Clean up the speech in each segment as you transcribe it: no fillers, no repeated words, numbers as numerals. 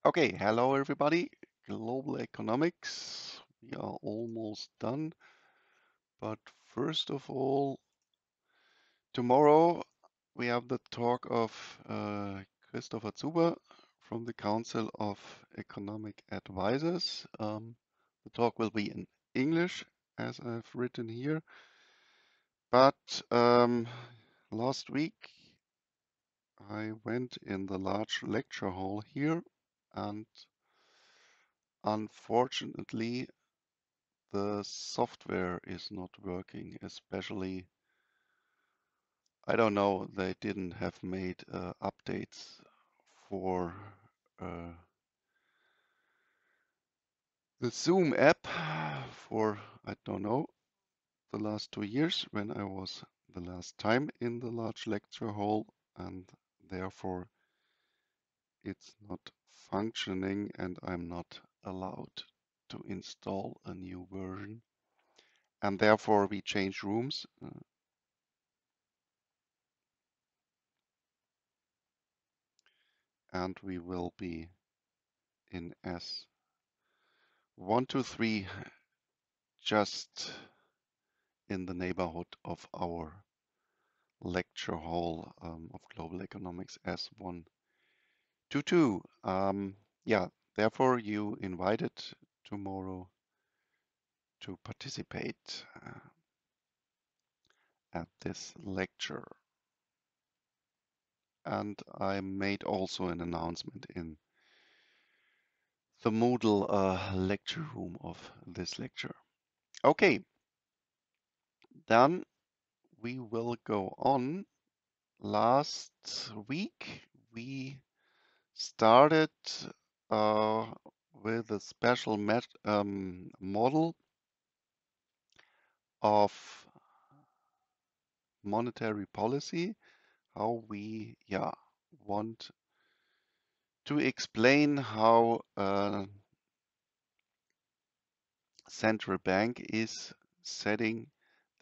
Okay, hello everybody. Global economics. We are almost done. But first of all, tomorrow we have the talk of Christopher Zuber from the Council of Economic Advisors. The talk will be in English, as I've written here. But last week I went in the large lecture hall here, and unfortunately, the software is not working, especially, I don't know, they didn't have made updates for uh, the Zoom app for, I don't know, the last 2 years when I was the last time in the large lecture hall, and therefore it's not functioning and I'm not allowed to install a new version. And therefore we changed rooms. And we will be in S123, just in the neighborhood of our lecture hall of global economics, S122. Yeah, therefore you invited tomorrow to participate at this lecture. And I made also an announcement in the Moodle lecture room of this lecture. Okay, then we will go on. Last week, we started uh, with a special model of monetary policy, how we want to explain how a central bank is setting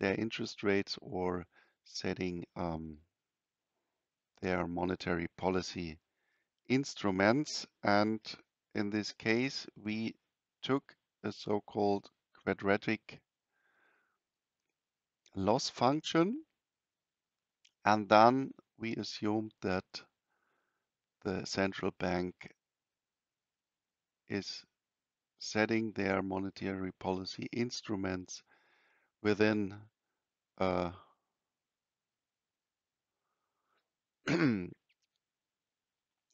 their interest rates or setting their monetary policy instruments. And in this case, we took a so-called quadratic loss function, and then we assumed that the central bank is setting their monetary policy instruments within a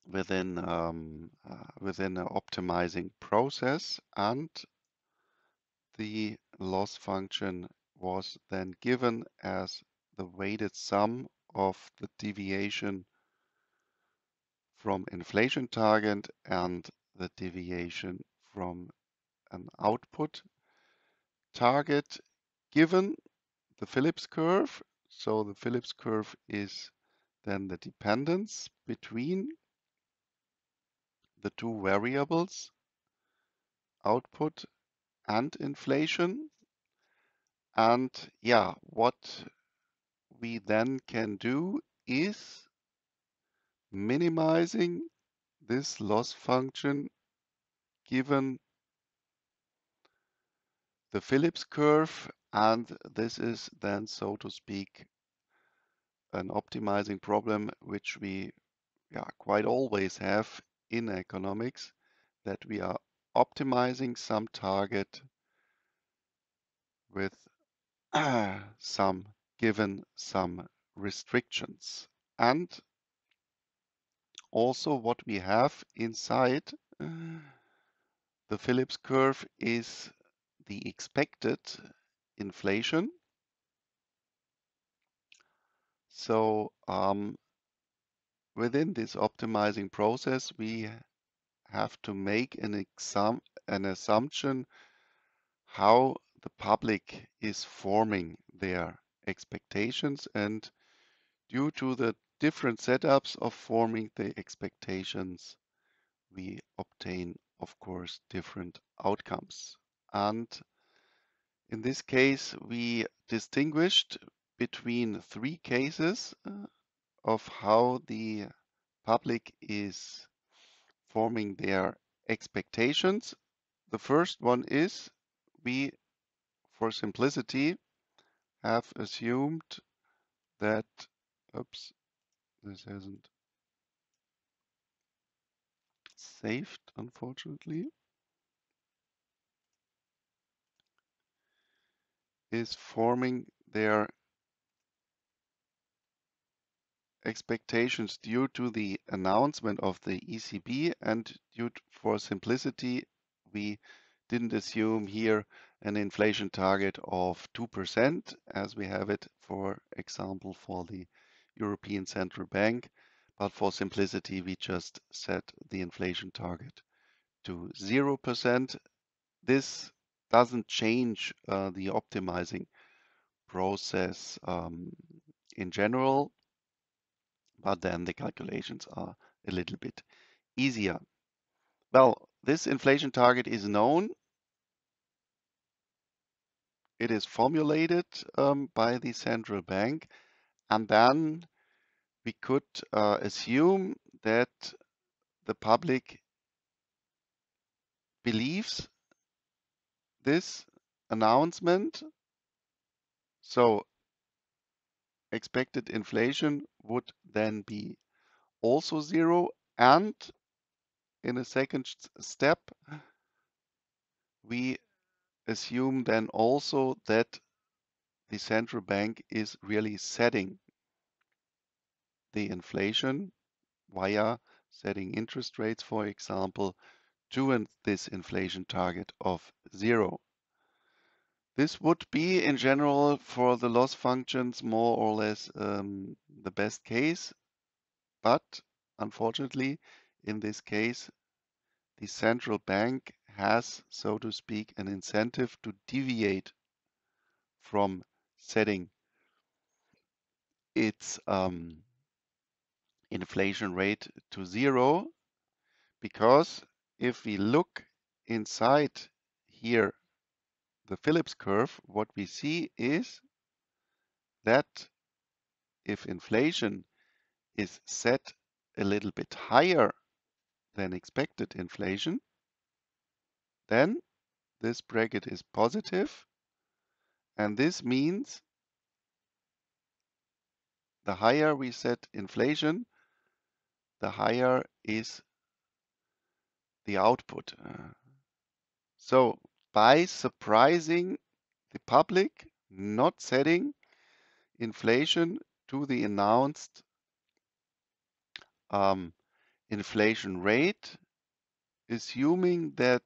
within an optimizing process, and the loss function was then given as the weighted sum of the deviation from inflation target and the deviation from an output target given the Phillips curve. So the Phillips curve is then the dependence between the two variables, output and inflation. And yeah, what we then can do is minimizing this loss function given the Phillips curve. And this is then, so to speak, an optimizing problem which we quite always have in economics, that we are optimizing some target with some restrictions. And also what we have inside the Phillips curve is the expected inflation. So within this optimizing process, we have to make an assumption how the public is forming their expectations, and due to the different setups of forming the expectations, we obtain, of course, different outcomes. And in this case, we distinguished between three cases of how the public is forming their expectations. The first one is we, for simplicity, have assumed that, oops, this hasn't saved, unfortunately, is forming their expectations due to the announcement of the ECB, and for simplicity, we didn't assume here an inflation target of 2% as we have it, for example, for the European Central Bank. But for simplicity, we just set the inflation target to 0%. This doesn't change the optimizing process in general, but then the calculations are a little bit easier. Well, this inflation target is known. It is formulated by the central bank, and then we could assume that the public believes this announcement. So expected inflation would then be also zero, and in a second step, we assume then also that the central bank is really setting the inflation via setting interest rates, for example, to this inflation target of zero. This would be, in general, for the loss functions, more or less the best case. But unfortunately, in this case, the central bank has, so to speak, an incentive to deviate from setting its inflation rate to zero, because if we look inside here the Phillips curve, what we see is that if inflation is set a little bit higher than expected inflation, then this bracket is positive, and this means the higher we set inflation, the higher is the output. So by surprising the public, not setting inflation to the announced inflation rate, assuming that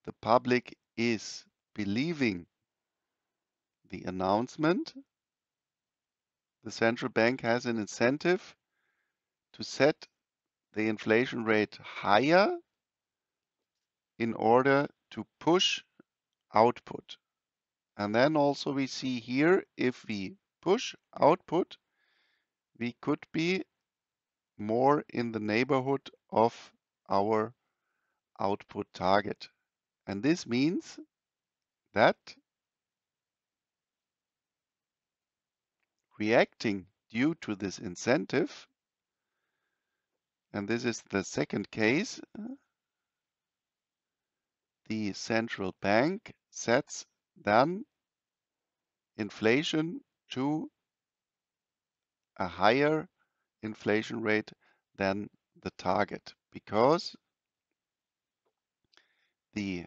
the public is believing the announcement, the central bank has an incentive to set the inflation rate higher in order to push output. And then also we see here, if we push output, we could be more in the neighborhood of our output target. And this means that reacting due to this incentive, and this is the second case, the central bank sets then inflation to a higher inflation rate than the target, because the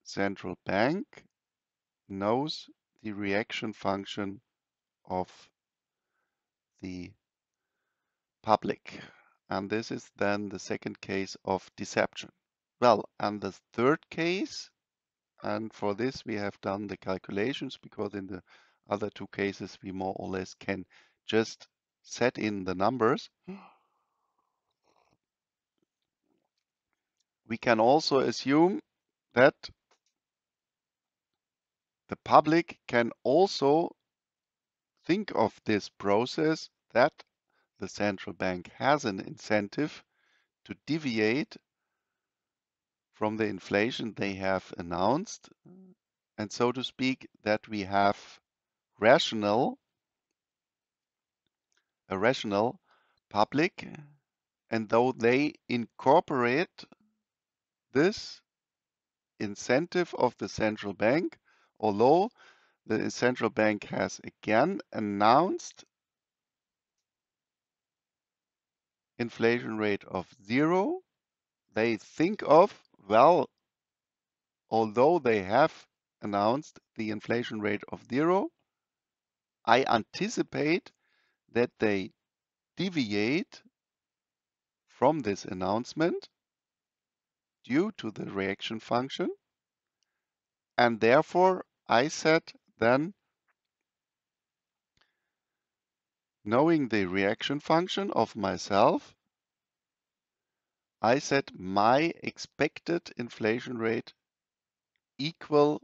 central bank knows the reaction function of the public. And this is then the second case of deception. Well, and the third case, and for this we have done the calculations, because in the other two cases we more or less can just set in the numbers. We can also assume that the public can also think of this process, that the central bank has an incentive to deviate from the inflation they have announced, and so to speak, that we have a rational public and though they incorporate this incentive of the central bank, although the central bank has again announced inflation rate of 0, they think of, well, although they have announced the inflation rate of 0, I anticipate that they deviate from this announcement due to the reaction function. And therefore, I said then, knowing the reaction function of myself, I set my expected inflation rate equal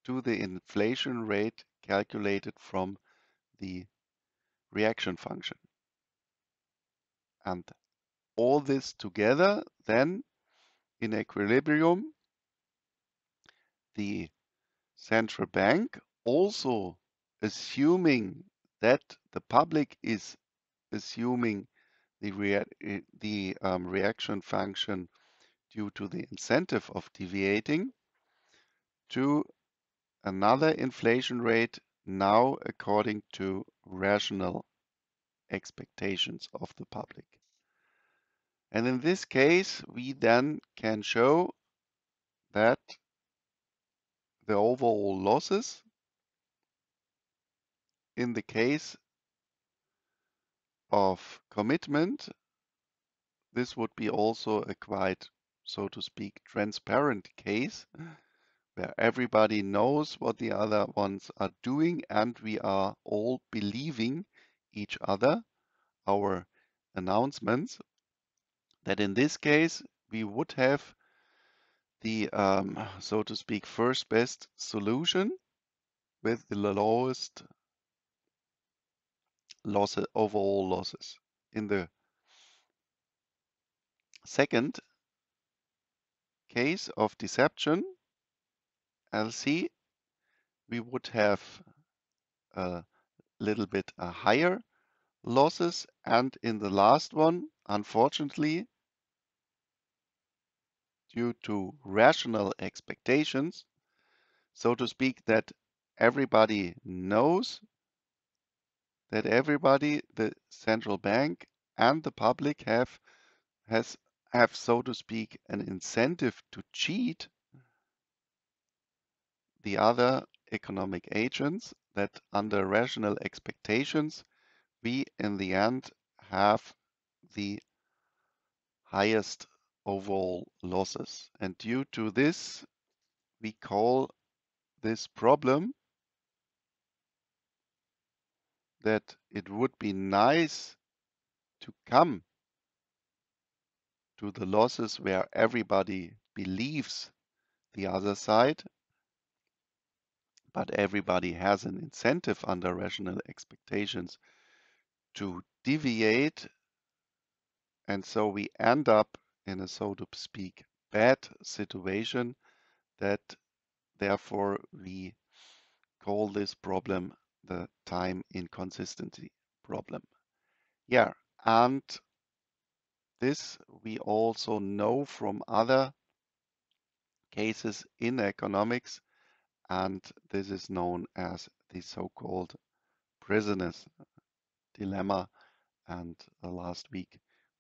to the inflation rate calculated from the reaction function. And all this together, then in equilibrium, the central bank, also assuming that the public is assuming the reaction function due to the incentive of deviating to another inflation rate now according to rational expectations of the public. And in this case, we then can show that the overall losses in the case of commitment, this would be also a quite, so to speak, transparent case where everybody knows what the other ones are doing and we are all believing each other, our announcements, that in this case we would have the, so to speak, first best solution with the lowest overall losses. In the second case of deception, LC, we would have a little bit higher losses, and in the last one, unfortunately, due to rational expectations, so to speak, that everybody knows that everybody, the central bank and the public have, so to speak, an incentive to cheat the other economic agents, that under rational expectations, we in the end have the highest overall losses. And due to this, we call this problem that it would be nice to come to the losses where everybody believes the other side, but everybody has an incentive under rational expectations to deviate. And so we end up in a, so to speak, bad situation that therefore we call this problem the time inconsistency problem. Yeah, and this we also know from other cases in economics, and this is known as the so-called prisoner's dilemma. And last week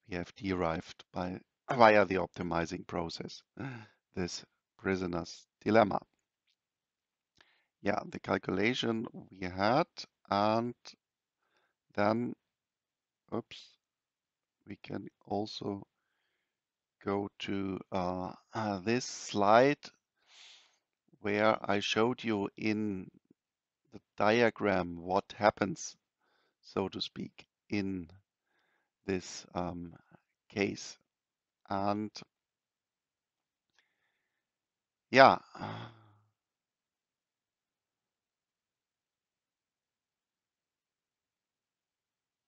we have derived via the optimizing process this prisoner's dilemma. Yeah, the calculation we had, and then, oops, we can also go to this slide where I showed you in the diagram what happens, so to speak, in this case. And yeah,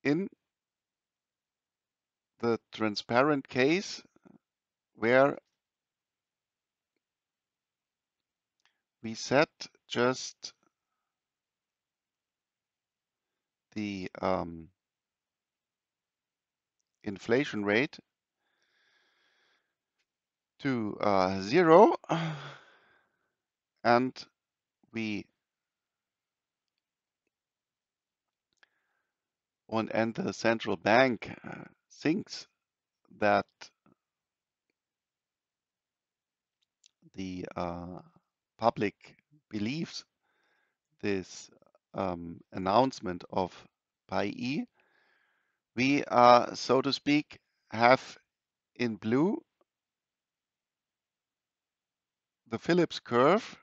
in the transparent case where we set just the inflation rate to 0, and we and the central bank thinks that the public believes this announcement of PIE, we, so to speak, have in blue the Phillips curve,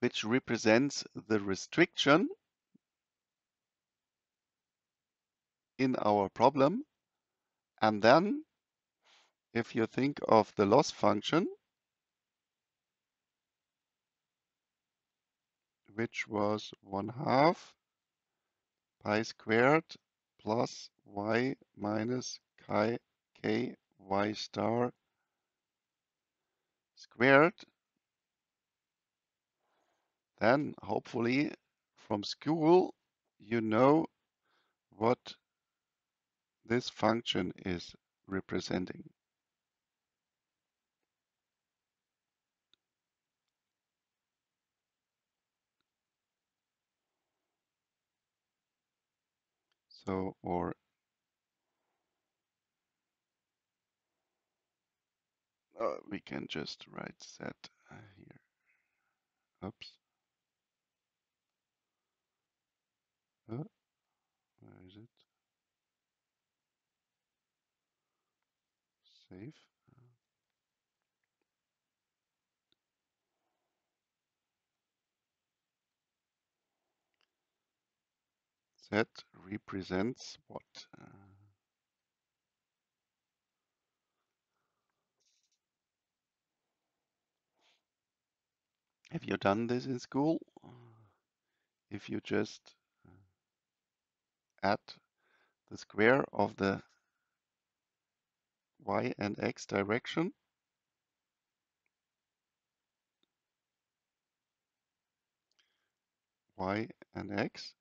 which represents the restriction in our problem. And then, if you think of the loss function, which was 1/2 pi squared plus y minus chi k y star squared, then hopefully from school you know what this function is representing. So, or we can just write z here. Oops. Where is it? Save. Z represents what? Have you done this in school? If you just add the square of the y and x direction, y and x,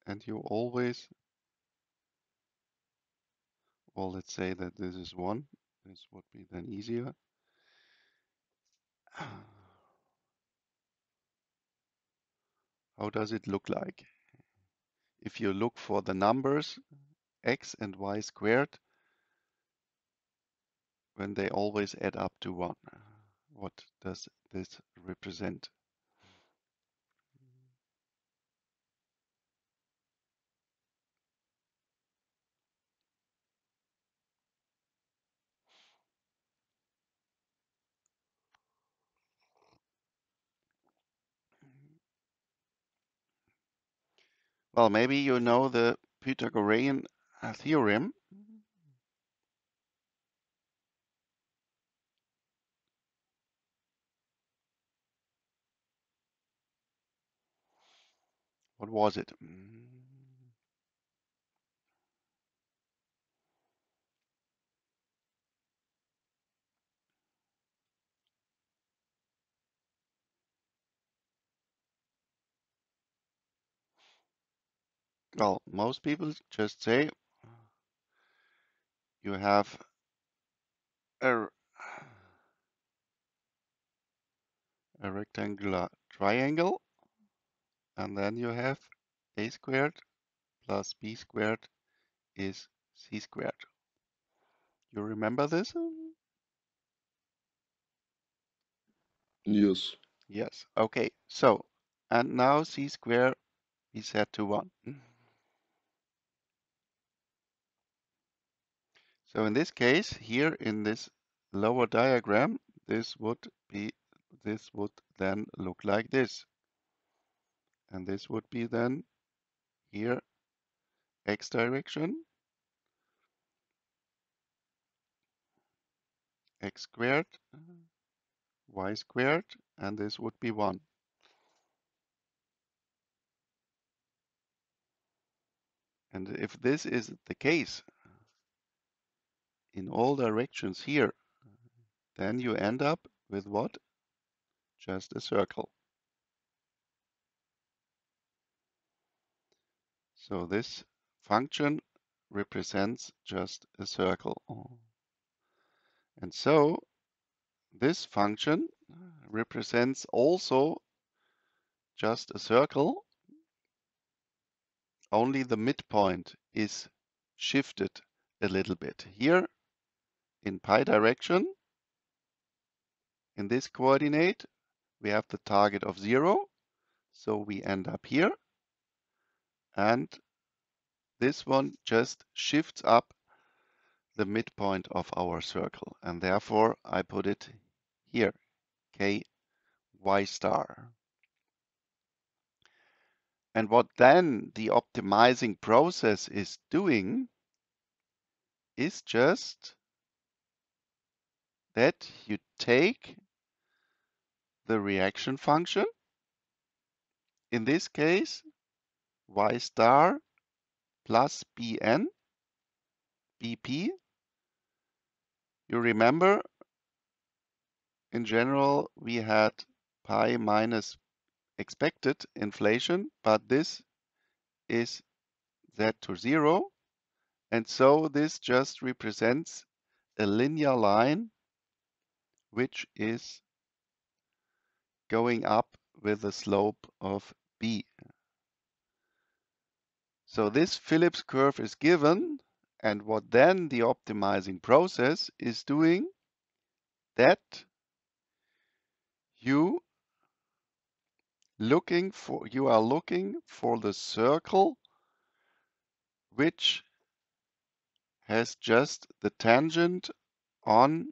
and you always, well, let's say that this is 1. This would be then easier. How does it look like? If you look for the numbers x and y squared, when they always add up to 1, what does this represent? Well, maybe you know the Pythagorean theorem. What was it? Well, most people just say you have a rectangular triangle, and then you have a squared plus b squared is c squared. You remember this? Yes. Yes. Okay. So, and now c squared is set to 1. So in this case, here in this lower diagram, this would then look like this. And this would be then here x direction, x squared, y squared, and this would be 1. And if this is the case in all directions here, then you end up with what? Just a circle. So this function represents just a circle. And so this function represents also just a circle, only the midpoint is shifted a little bit. Here in pi direction, in this coordinate, we have the target of 0, so we end up here, and this one just shifts up the midpoint of our circle, and therefore I put it here, k y star. And what then the optimizing process is doing is just that you take the reaction function, in this case y star plus bn, bp. You remember, in general, we had pi minus expected inflation, but this is z to 0. And so this just represents a linear line which is going up with a slope of b. So this Phillips curve is given, and what then the optimizing process is doing, that you are looking for the circle which has just the tangent on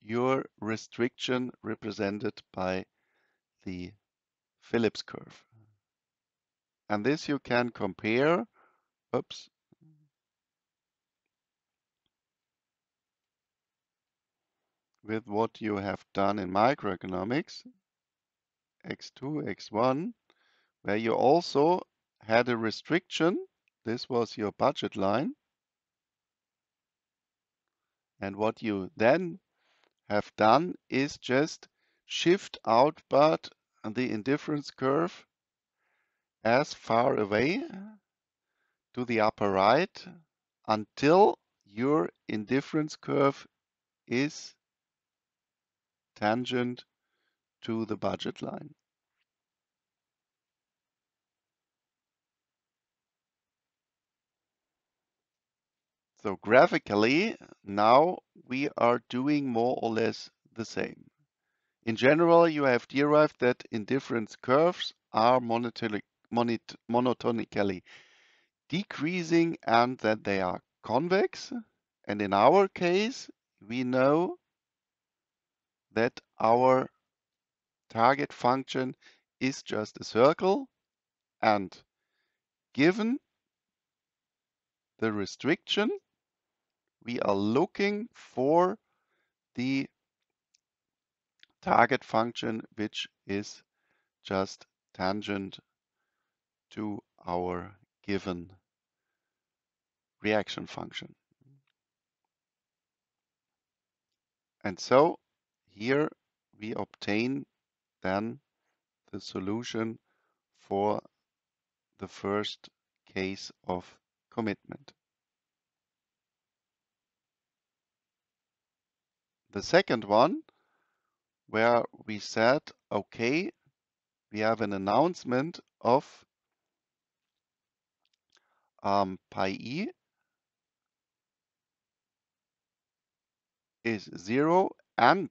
your restriction represented by the Phillips curve. And this you can compare, oops, with what you have done in microeconomics, x2, x1, where you also had a restriction. This was your budget line. And what you then have done is just shift outward the indifference curve as far away to the upper right until your indifference curve is tangent to the budget line. So graphically, now we are doing more or less the same. In general, you have derived that indifference curves are monotonically decreasing and that they are convex. And in our case, we know that our target function is just a circle, and given the restriction, we are looking for the target function which is just tangent to our given reaction function. And so here we obtain then the solution for the first case of commitment. The second one, where we said, okay, we have an announcement of pi e is 0 and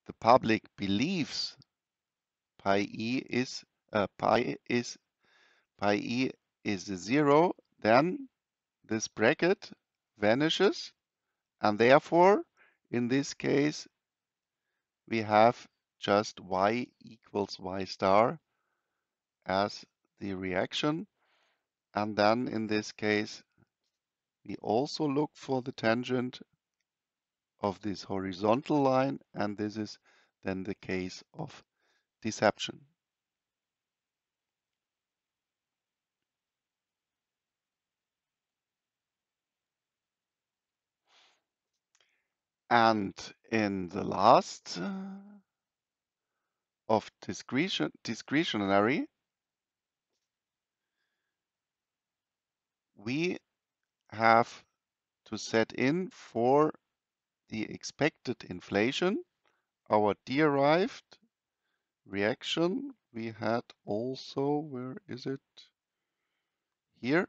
the public believes pi e is pi e is 0, then this bracket vanishes, and therefore in this case we have just y equals y star as the reaction, and then in this case we also look for the tangent of this horizontal line, and this is then the case of deception. And in the last of discretionary, we have to set in for the expected inflation, our derived reaction. We had also, where is it? Here.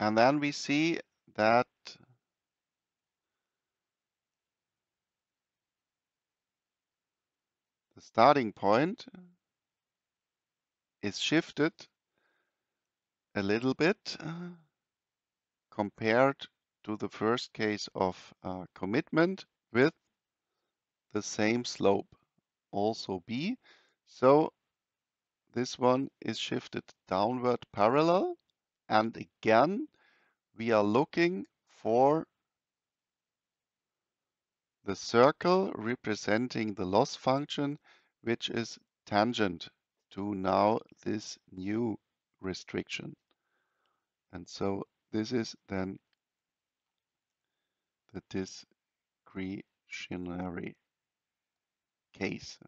And then we see that the starting point is shifted a little bit compared to the first case of commitment with the same slope, also B. So this one is shifted downward parallel. And again, we are looking for the circle representing the loss function, which is tangent to now this new restriction. And so this is then the discretionary case.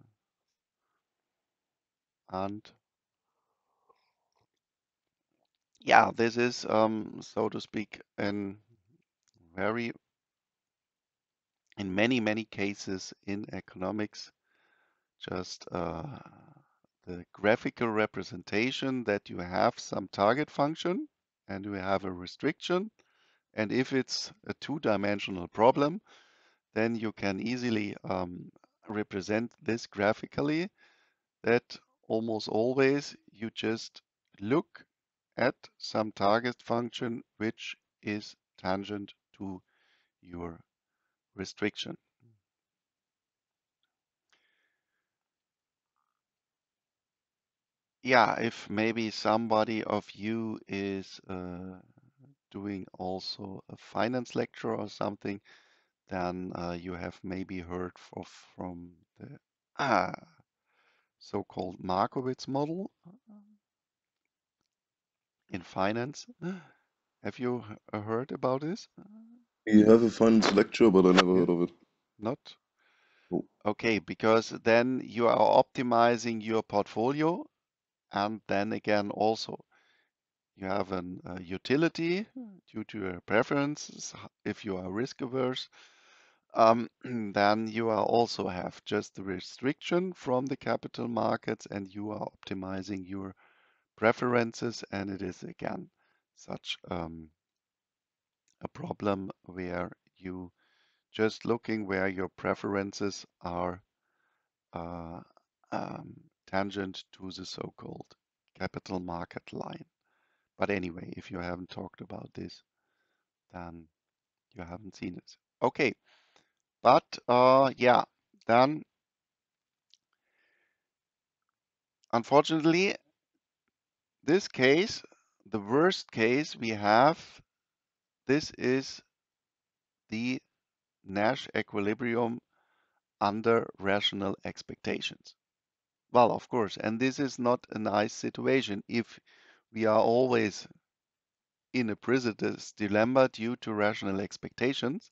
And yeah, this is, so to speak, in many cases in economics, just the graphical representation that you have some target function and you have a restriction. And if it's a two-dimensional problem, then you can easily represent this graphically, that almost always you just look at some target function which is tangent to your restriction. Yeah, if maybe somebody of you is doing also a finance lecture or something, then you have maybe heard from the so-called Markowitz model in finance. Have you heard about this? We have a finance lecture, but I never Yeah, heard of it. not? Oh. Okay, because then you are optimizing your portfolio, and then again also you have an utility due to your preferences. If you are risk averse, then you are also have just the restriction from the capital markets, and you are optimizing your preferences, and it is again such a problem where you just looking where your preferences are uh, tangent to the so-called capital market line. But anyway, if you haven't talked about this, then you haven't seen it. Okay, but yeah, then unfortunately, this case, the worst case we have, this is the Nash equilibrium under rational expectations. Well, of course, and this is not a nice situation if we are always in a precedence dilemma due to rational expectations.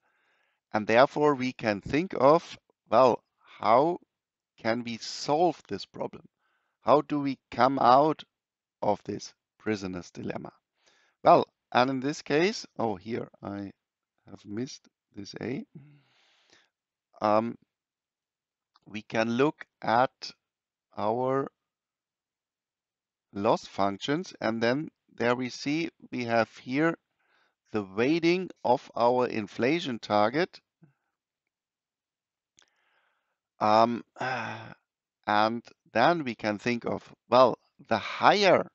And therefore, we can think of, well, how can we solve this problem? How do we come out of this prisoner's dilemma? Well, and in this case, oh, here I have missed this A. We can look at our loss functions, and then there we see we have here the weighting of our inflation target. And then we can think of, well, the higher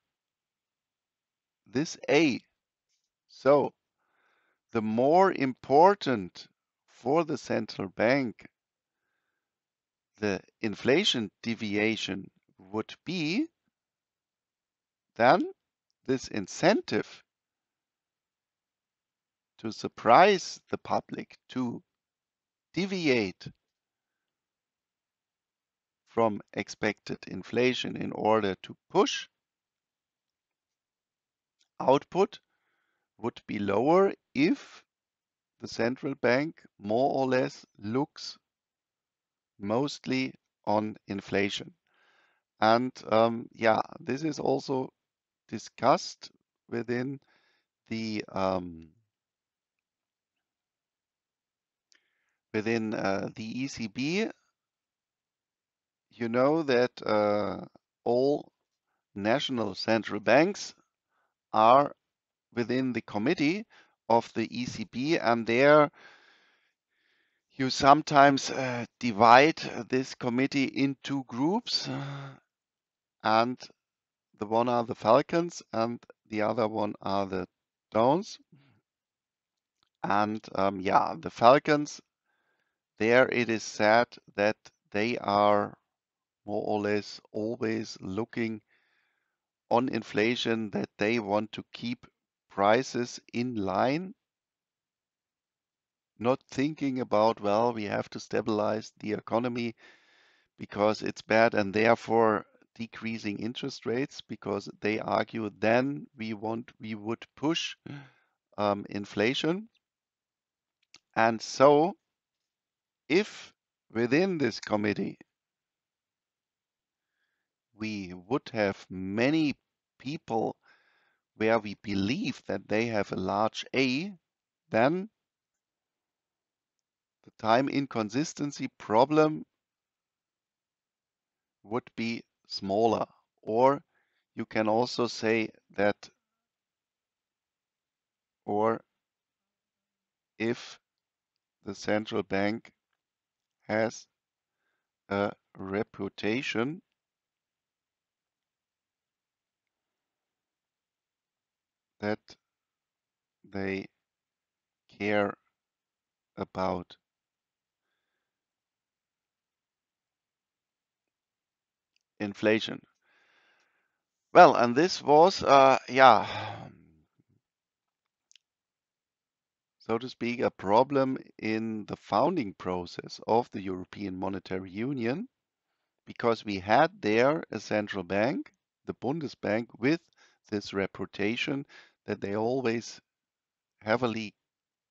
this A, so the more important for the central bank the inflation deviation would be, then this incentive to surprise the public, to deviate from expected inflation in order to push output would be lower if the central bank more or less looks mostly on inflation. And yeah, this is also discussed within the ECB. You know that all national central banks are within the committee of the ECB, and there you sometimes divide this committee into groups, and the one are the Falcons and the other one are the Downs. And yeah, the Falcons, there it is said that they are more or less always looking on inflation, that they want to keep prices in line, not thinking about, well, we have to stabilize the economy because it's bad, and therefore decreasing interest rates, because they argue then we would push inflation. And so if within this committee we would have many people where we believe that they have a large A, then the time inconsistency problem would be smaller. Or you can also say that, or if the central bank has a reputation that they care about inflation. Well, and this was, yeah, so to speak, a problem in the founding process of the European Monetary Union, because we had there a central bank, the Bundesbank, with this reputation that they always heavily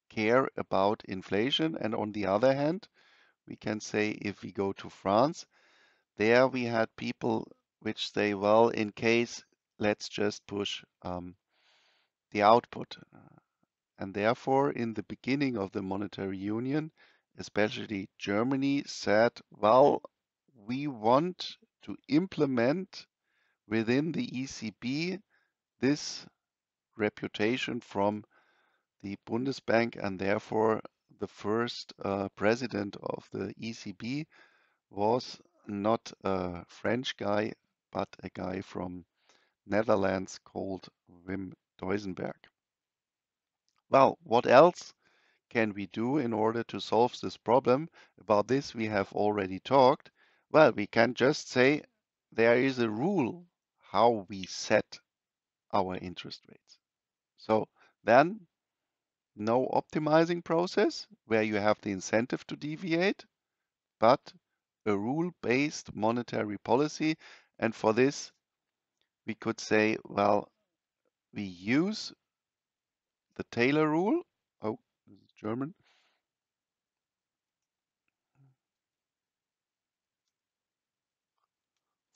care about inflation. And on the other hand, we can say if we go to France, there we had people which say, well, in case, let's just push the output. And therefore, in the beginning of the monetary union, especially Germany said, well, we want to implement within the ECB this reputation from the Bundesbank, and therefore the first president of the ECB was not a French guy, but a guy from Netherlands called Wim Duisenberg. Well, what else can we do in order to solve this problem? About this we have already talked. Well, we can just say there is a rule how we set our interest rates. So then no optimizing process where you have the incentive to deviate, but a rule-based monetary policy. And for this, we could say, well, we use the Taylor rule. Oh, this is German.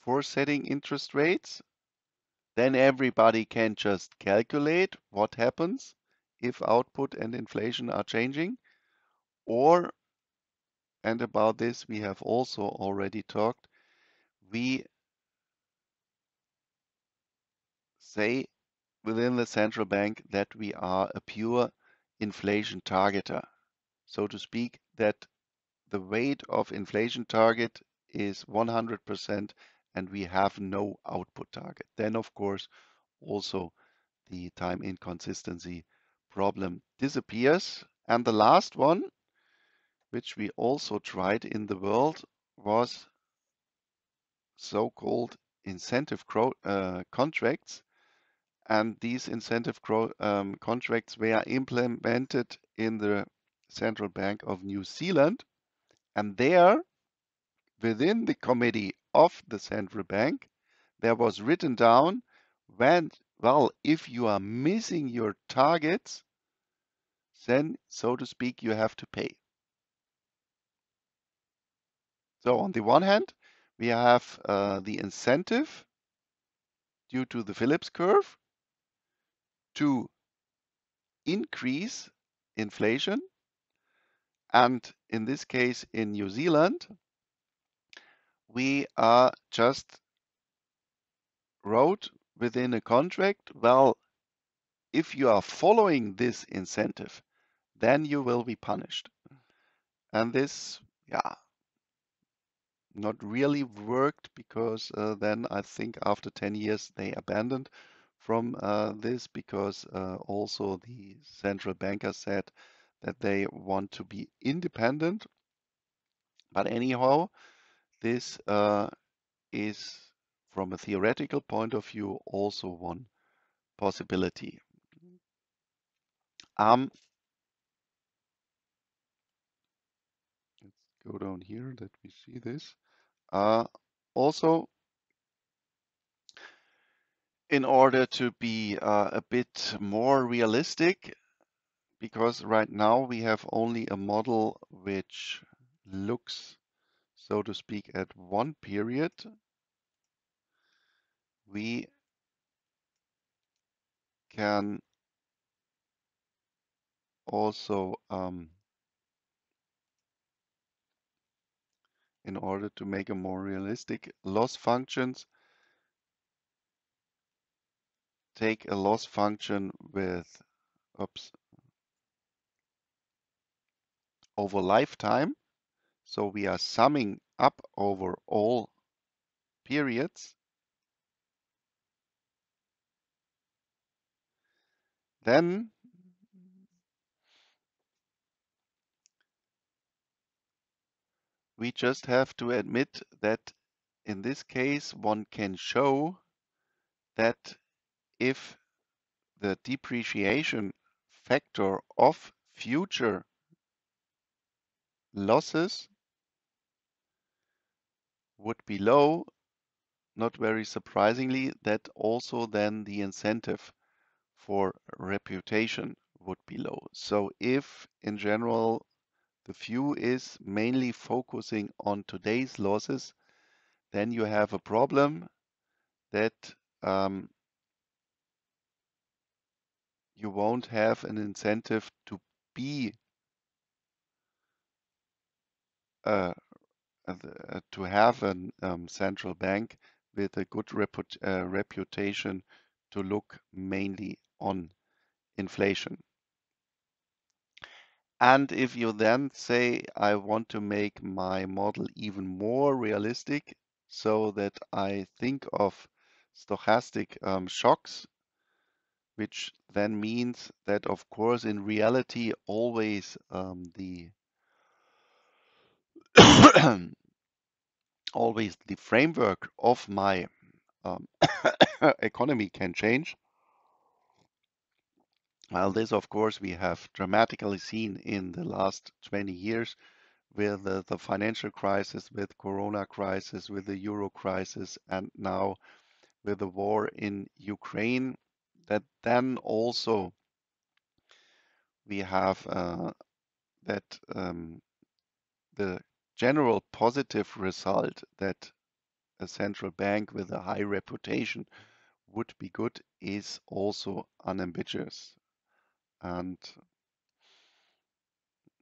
For setting interest rates. Then everybody can just calculate what happens if output and inflation are changing. Or, and about this we have also already talked, we say within the central bank that we are a pure inflation targeter. So to speak, that the weight of inflation target is 100% and we have no output target. Then, of course, also the time inconsistency problem disappears. And the last one, which we also tried in the world, was so-called incentive contracts. And these incentive contracts were implemented in the Central Bank of New Zealand. And there, within the committee of the central bank, there was written down when, well, if you are missing your targets, then, so to speak, you have to pay. So on the one hand, we have the incentive due to the Phillips curve to increase inflation. And in this case, in New Zealand, we just wrote within a contract, well, if you are following this incentive, then you will be punished. And this, yeah, not really worked because then I think after 10 years they abandoned from this because also the central banker said that they want to be independent. But anyhow, this is from a theoretical point of view also one possibility. Let's go down here that we see this. Also, in order to be a bit more realistic, because right now we have only a model which looks, so to speak, at one period, we can also, in order to make a more realistic loss functions, take a loss function with, oops, over lifetime. So we are summing up over all periods. Then we just have to admit that in this case, one can show that if the depreciation factor of future losses would be low, not very surprisingly, that also then the incentive for reputation would be low. So if in general the view is mainly focusing on today's losses, then you have a problem that um, you won't have an incentive to be uh, to have a central bank with a good reputation to look mainly on inflation. And if you then say, I want to make my model even more realistic so that I think of stochastic shocks, which then means that, of course, in reality, always the always the framework of my um, economy can change. Well, this, of course, we have dramatically seen in the last 20 years with the financial crisis, with Corona crisis, with the Euro crisis, and now with the war in Ukraine, that then also we have that the general positive result that a central bank with a high reputation would be good is also unambiguous. And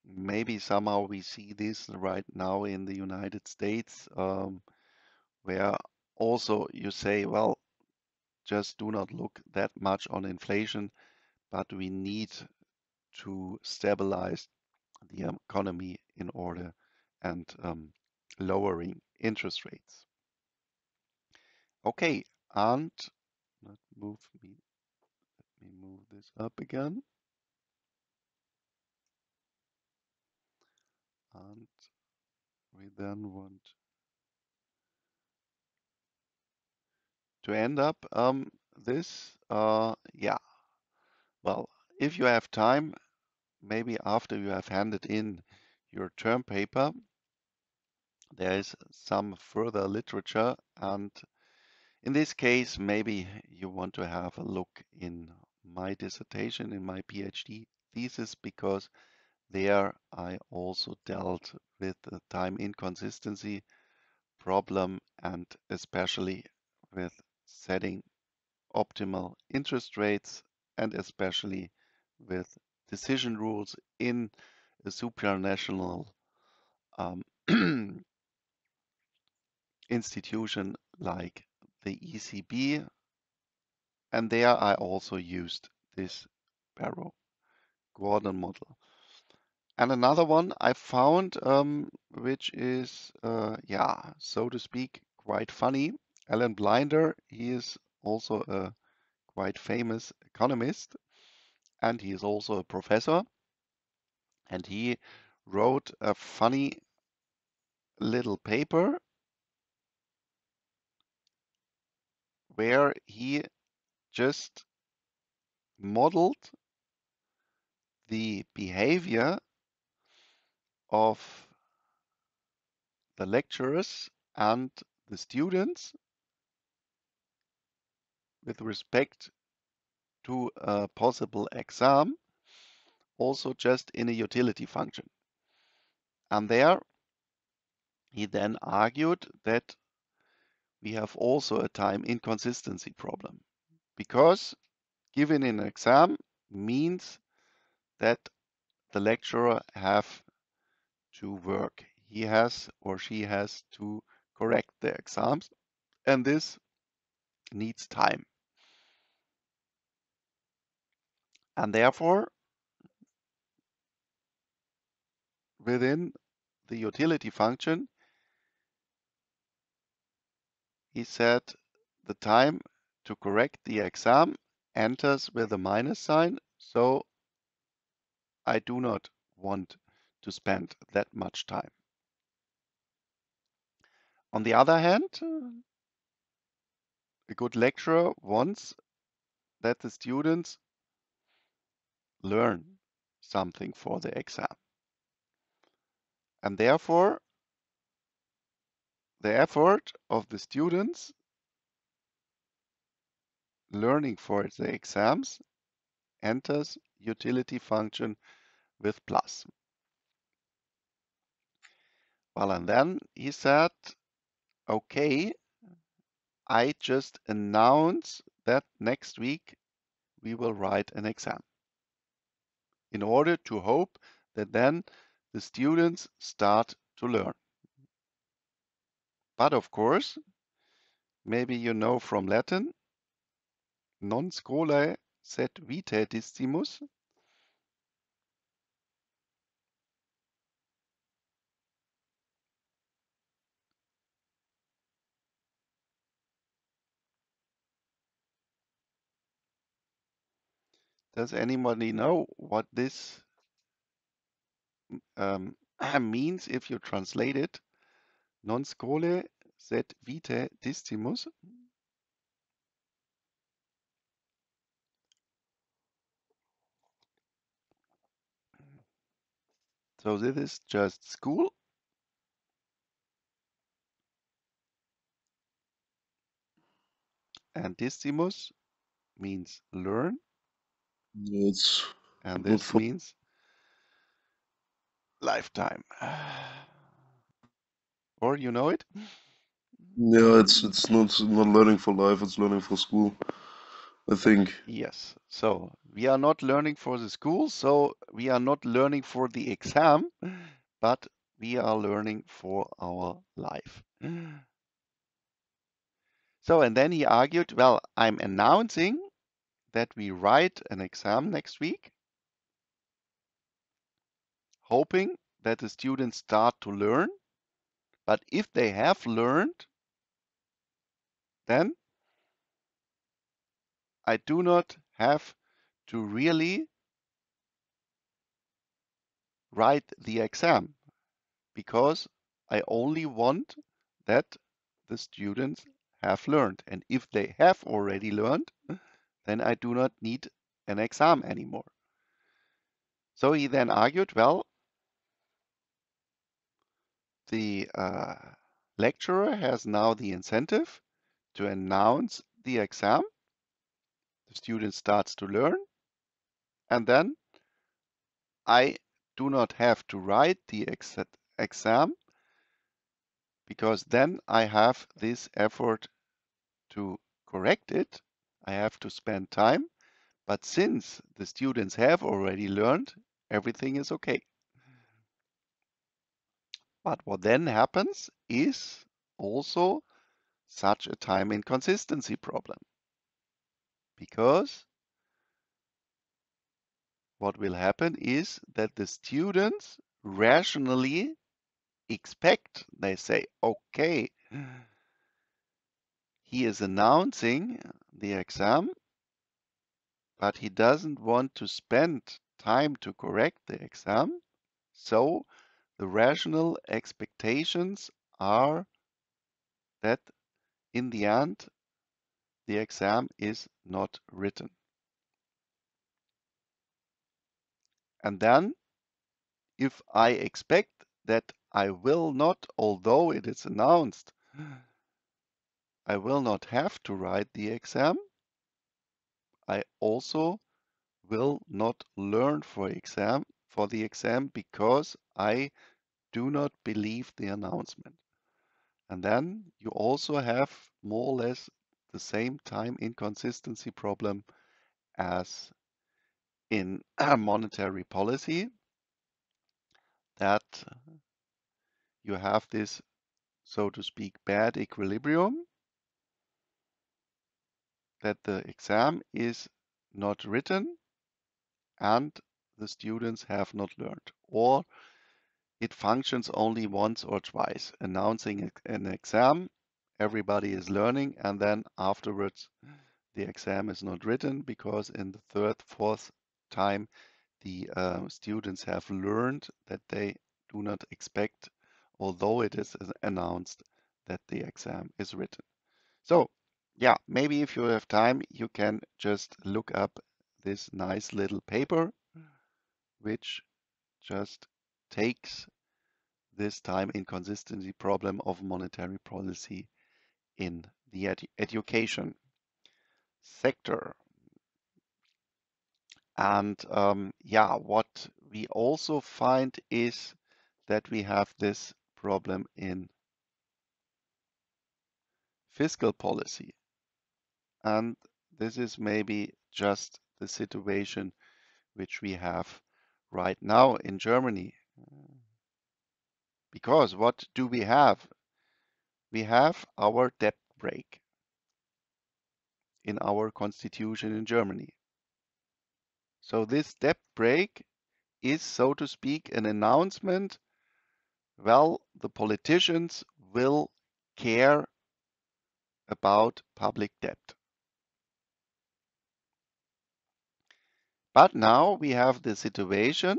maybe somehow we see this right now in the United States, where also you say, well, just do not look that much on inflation, but we need to stabilize the economy in order and lowering interest rates. Okay, and let me move this up again. And we then want to end up this. Yeah, well, if you have time, maybe after you have handed in your term paper, there is some further literature. And in this case, maybe you want to have a look in my dissertation, in my PhD thesis because there I also dealt with the time inconsistency problem and especially with setting optimal interest rates and especially with decision rules in a supranational um, institution like the ECB. And there I also used this Barrow-Gordon model. And another one I found, which is, yeah, so to speak, quite funny. Alan Blinder, he is also a quite famous economist, and he is also a professor. And he wrote a funny little paper where he just modeled the behavior of the lecturers and the students with respect to a possible exam, also just in a utility function. And there he then argued that we have also a time inconsistency problem because giving an exam means that the lecturer have to work. He has or she has to correct the exams, and this needs time. And therefore, within the utility function, he said the time to correct the exam enters with a minus sign, so I do not want to spend that much time. On the other hand, a good lecturer wants that the students learn something for the exam. And therefore, the effort of the students learning for the exams enters utility function with plus. Well, and then he said, okay, I just announce that next week we will write an exam in order to hope that then the students start to learn. But of course, maybe you know from Latin, non scholae sed vitae distimus. Does anybody know what this means if you translate it? Non scholae sed vitae distimus. So this is just school, and distimus means learn, Yeah, it's and not this for. means lifetime. Or you know it? Yeah, it's not learning for life. It's learning for school. I think. Yes. So we are not learning for the school, so we are not learning for the exam, but we are learning for our life. So, and then he argued, well, I'm announcing that we write an exam next week, hoping that the students start to learn. But if they have learned, then I do not have to really write the exam because I only want that the students have learned. And if they have already learned, then I do not need an exam anymore. So he then argued, well, the lecturer has now the incentive to announce the exam. The student starts to learn, and then I do not have to write the exam because then I have this effort to correct it. I have to spend time. But since the students have already learned, everything is okay. But what then happens is also such a time inconsistency problem. Because what will happen is that the students rationally expect, they say, okay, he is announcing the exam, but he doesn't want to spend time to correct the exam. So the rational expectations are that in the end, the exam is not written. And then if I expect that I will not, although it is announced, I will not have to write the exam, I also will not learn for the exam because I do not believe the announcement. And then you also have more or less the same time inconsistency problem as in monetary policy, that you have this, so to speak, bad equilibrium, that the exam is not written and the students have not learned, or it functions only once or twice, announcing an exam, everybody is learning, and then afterwards the exam is not written because in the third, fourth time the students have learned that they do not expect, although it is announced, that the exam is written. So, yeah, maybe if you have time, you can just look up this nice little paper, which just takes this time inconsistency problem of monetary policy in the education sector. And yeah, what we also find is that we have this problem in fiscal policy. And this is maybe just the situation which we have right now in Germany. Because what do we have? We have our debt break in our constitution in Germany. So this debt break is, so to speak, an announcement. Well, the politicians will care about public debt. But now we have the situation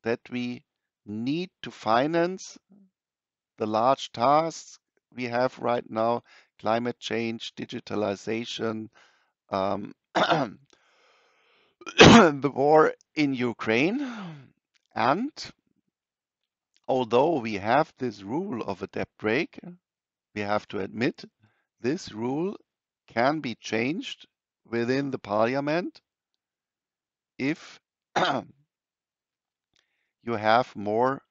that we need to finance the large tasks we have right now: climate change, digitalization, the war in Ukraine. And although we have this rule of a debt break, we have to admit this rule can be changed within the parliament if you have more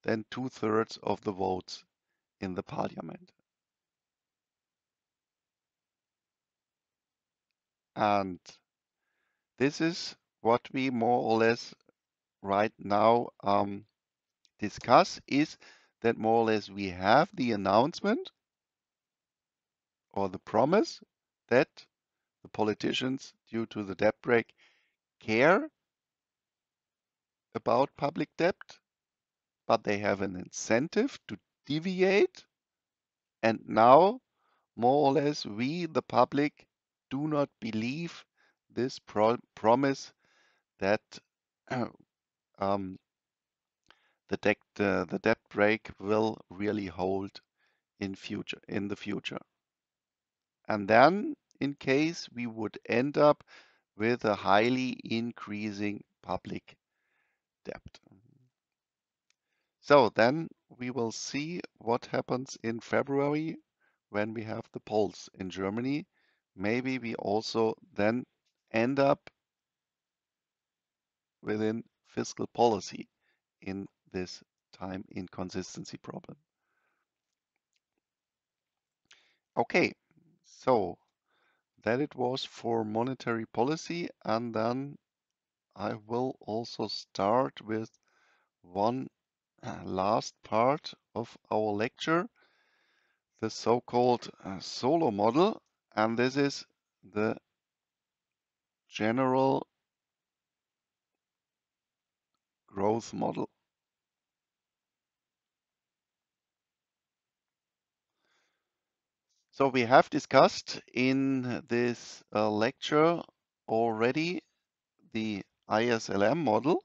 than 2/3 of the votes in the parliament. And this is what we more or less right now discuss, is that more or less we have the announcement or the promise that the politicians, due to the debt break, care about public debt, but they have an incentive to deviate. And now, more or less, we, the public, do not believe this promise that um, the debt break will really hold in the future. And then, in case we would end up with a highly increasing public debt. So then we will see what happens in February when we have the polls in Germany. Maybe we also then end up within fiscal policy in this time inconsistency problem. Okay, so that it was for monetary policy, and then I will also start with one last part of our lecture, the so-called solo model, and this is the general growth model. So we have discussed in this lecture already the ISLM model.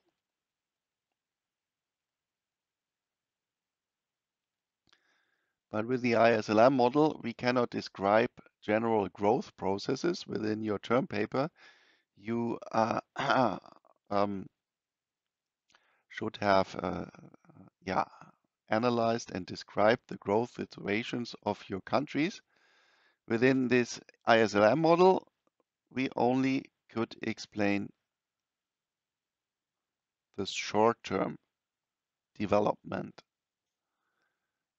But with the ISLM model, we cannot describe general growth processes within your term paper. You should have analyzed and described the growth situations of your countries. Within this ISLM model, we only could explain the short-term development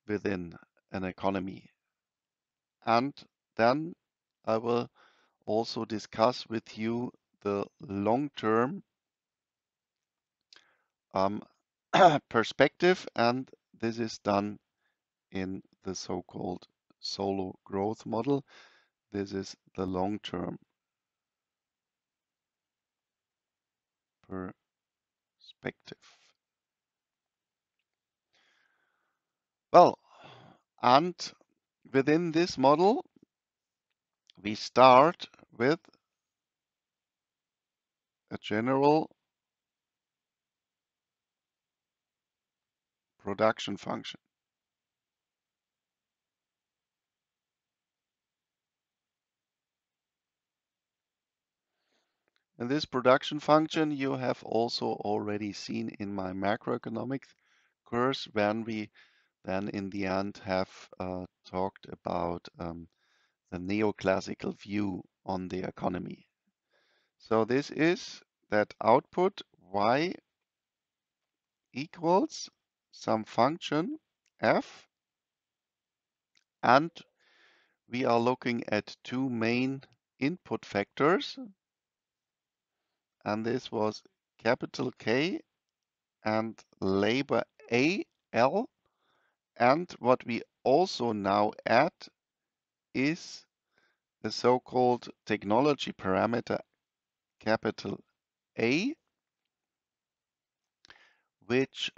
within an economy. And then I will also discuss with you the long-term perspective, and this is done in the so-called solo growth model. This is the long-term perspective. Well, and within this model, we start with a general production function. And this production function you have also already seen in my macroeconomics course when we then in the end have talked about the neoclassical view on the economy. So this is that output y equals some function f, and we are looking at two main input factors, and this was capital K and labor AL, and what we also now add is the so-called technology parameter capital A, which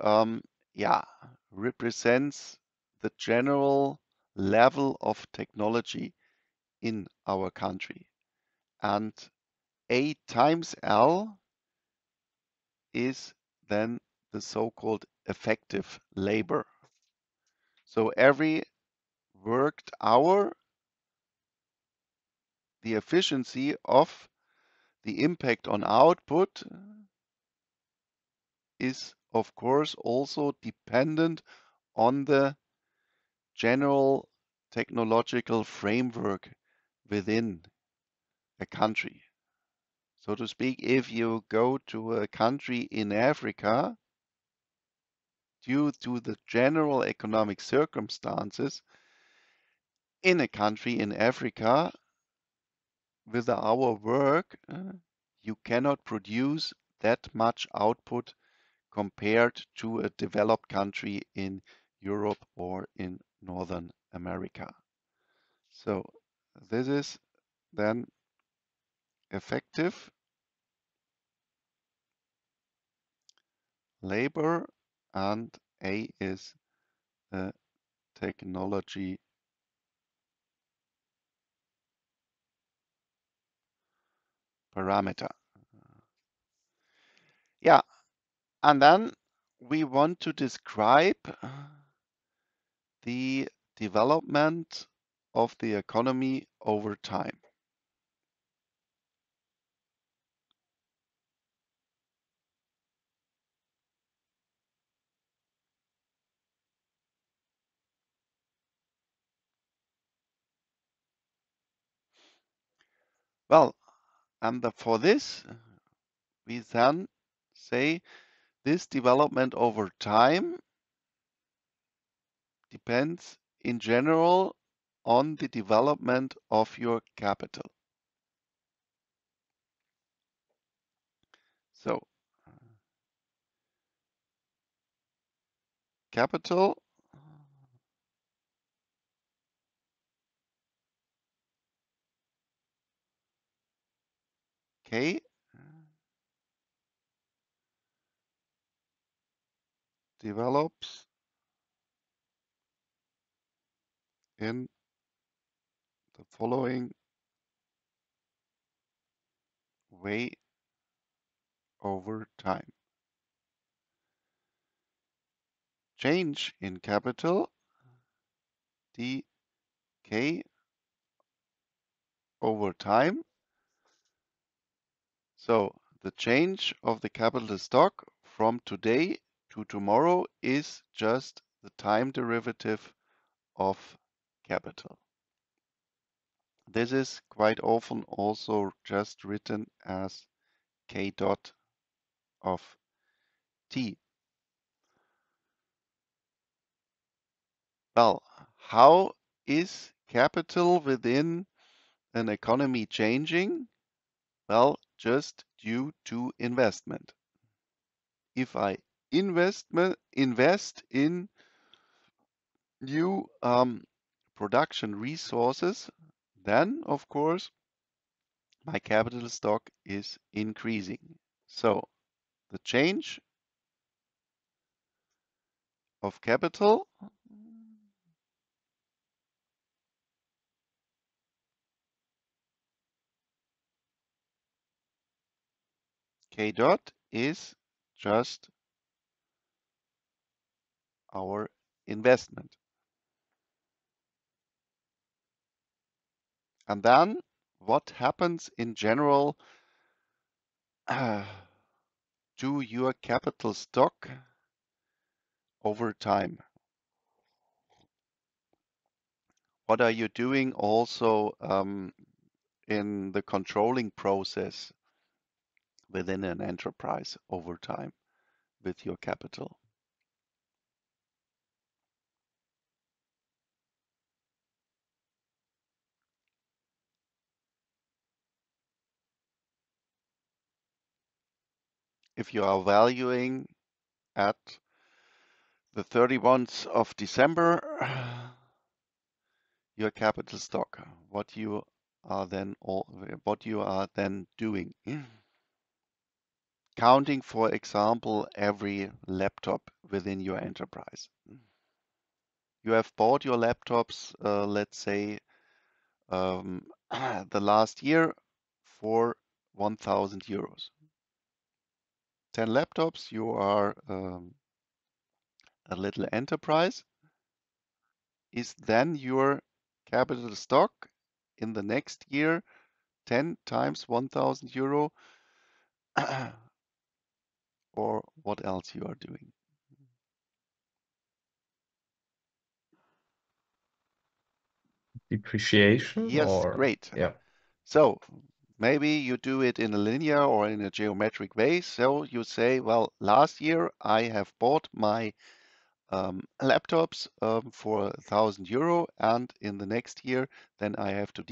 represents the general level of technology in our country. And A times L is then the so-called effective labor. So every worked hour, the efficiency of the impact on output is, of course, also dependent on the general technological framework within a country. So to speak, if you go to a country in Africa, due to the general economic circumstances in a country in Africa, with our work, you cannot produce that much output compared to a developed country in Europe or in Northern America. So this is then effective labor, and A is a technology parameter. Yeah, and then we want to describe the development of the economy over time. Well, and for this, we then say this development over time depends in general on the development of your capital. So capital, K, develops in the following way over time. Change in capital, dk over time. So the change of the capital stock from today to tomorrow is just the time derivative of capital. This is quite often also just written as k dot of t. Well, how is capital within an economy changing? Well, just due to investment. If I invest in new production resources, then of course my capital stock is increasing. So the change of capital K dot is just our investment. And then what happens in general to your capital stock over time? What are you doing also in the controlling process within an enterprise over time with your capital? If you are valuing at the 31st of December your capital stock, what you are then doing. Counting, for example, every laptop within your enterprise. You have bought your laptops, let's say, the last year for 1,000 euros. 10 laptops, you are a little enterprise. Is then your capital stock in the next year 10 times 1,000 euro or what else you are doing? Depreciation Yes, or great. yeah. So maybe you do it in a linear or in a geometric way. So you say, well, last year I have bought my laptops for 1,000 euro, and in the next year, then I have to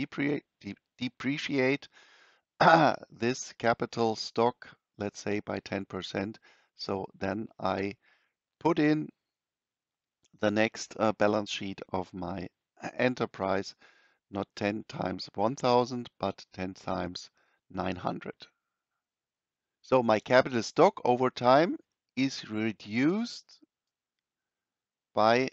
depreciate this capital stock, let's say by 10%. So then I put in the next balance sheet of my enterprise, not 10 times 1,000, but 10 times 900. So my capital stock over time is reduced by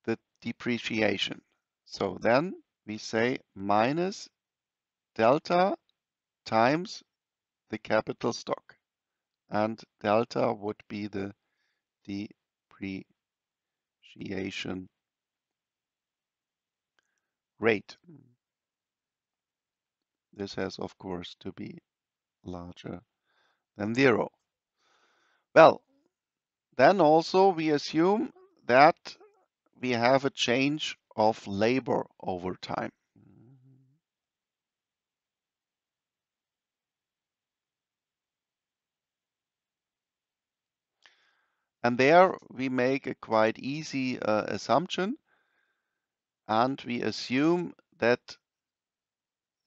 the depreciation. So then we say minus delta times the capital stock. And delta would be the depreciation rate. This has, of course, to be larger than 0. Well, then also we assume that we have a change of labor over time. And there we make a quite easy assumption, and we assume that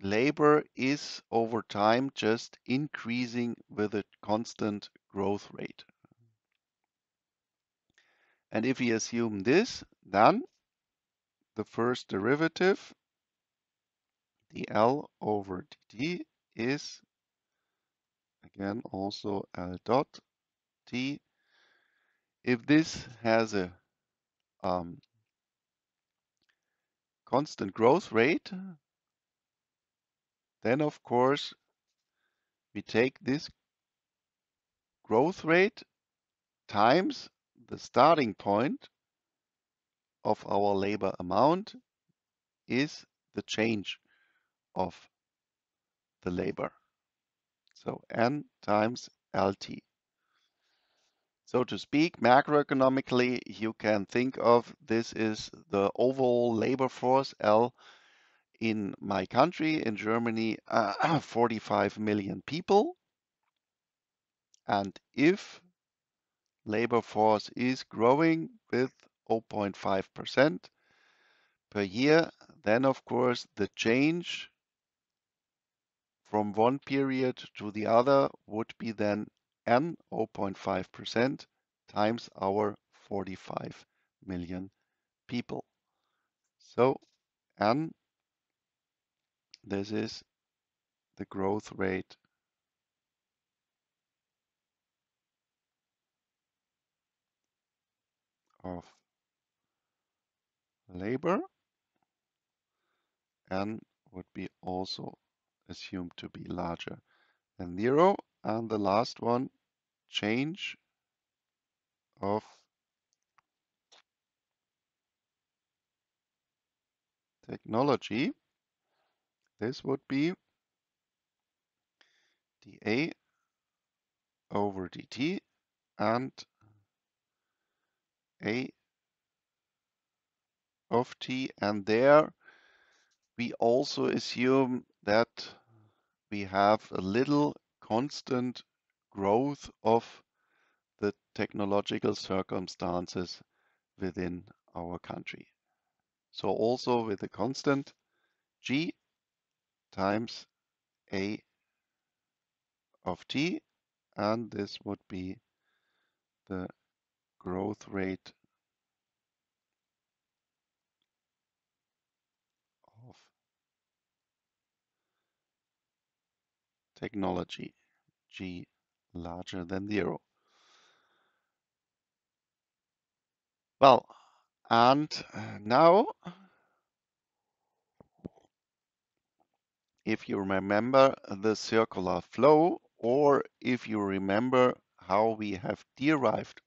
labor is over time just increasing with a constant growth rate. And if we assume this, then the first derivative, the L over dt, is again also L dot t. If this has a constant growth rate, then of course we take this growth rate times the starting point of our labor amount is the change of the labor. So N times LT. So to speak, macroeconomically, you can think of this is the overall labor force, L, in my country, in Germany, 45 million people. And if labor force is growing with 0.5% per year, then of course the change from one period to the other would be then n 0.5% times our 45 million people. So n, this is the growth rate of labor. N would be also assumed to be larger than 0. And the last one, change of technology. This would be dA over dt, and A of t. And there we also assume that we have a little constant growth of the technological circumstances within our country. So also with a constant g times A of t, and this would be the growth rate of technology, g larger than 0. Well, and now, if you remember the circular flow, or if you remember how we have derived